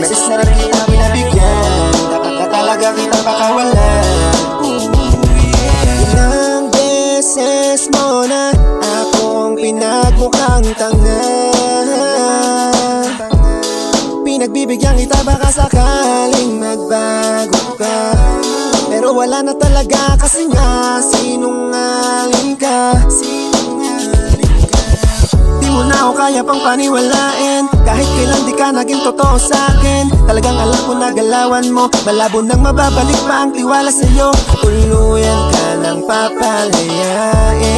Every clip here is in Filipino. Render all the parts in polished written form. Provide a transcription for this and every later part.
beses na rin kita pinabigyan, dapat na talaga kita pakawalan. Ilang beses mo na akong pinagmukhang tanga, pinagbibigyan kita baka sakaling magbago ka, pero wala na talaga kasi nga sinungaling ka. Di mo na ako kaya pang paniwalain, kahit kailan di ka naging totoo sa'kin. Talagang alam ko na galawan mo, malabo nang mababalik pa ang tiwala sa'yo. Tuluyan ka nang papalayain,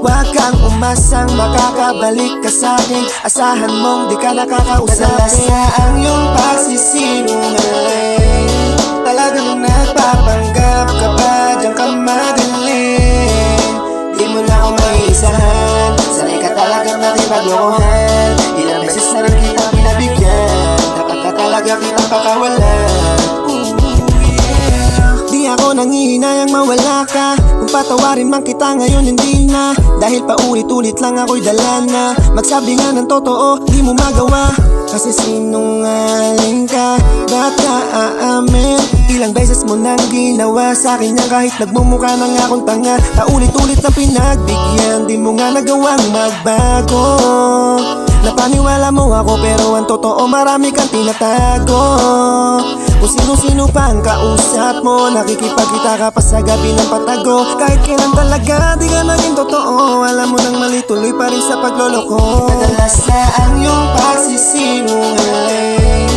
wag kang umasang makakabalik ka sa'kin. Asahan mong di ka nakakausapin. Madalas na ang iyong pagsisinungaling, talagang nagpapanggap ka ba diyan ka magaling. Di mo na ako maiisahan, sanay ka talagang nakipaglokohan. Ilang beses na rin kita pinabigyan, dapat na talaga kitang pakawalan. Di ako nanghihinayang mawala ka, kung patawarin man kita ngayon hindi na, dahil paulit-ulit lang ako'y dala na. Magsabi nga ng totoo, di mo magawa, kasi sinungaling ka. Ba't ka aamin? Ilang beses mo nang ginawa sa'kin yan, kahit nagmumukha na nga akong tanga. Paulit-ulit lang pinagbigyan, di mo nga nagawang magbago. Napaniwala mo ako pero ang totoo marami kang tinatago. Kung sino-sino pa ang kausap mo, nakikipagkita ka pa sa gabi ng patago. Kahit kailan talaga di ka naging totoo, alam mo nang mali, tuloy pa rin sa pagloloko. Madalas na ang iyong pagsisinungaling,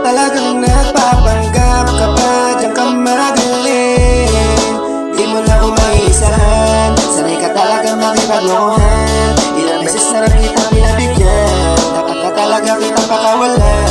talagang nagpapanggap ka ba diyan ka magaling. Di mo na ako maiisahan, sanay ka talagang makipaglokohan. Ilang beses na rin kita pinabigyan, dapat na talaga kitang pakawalan.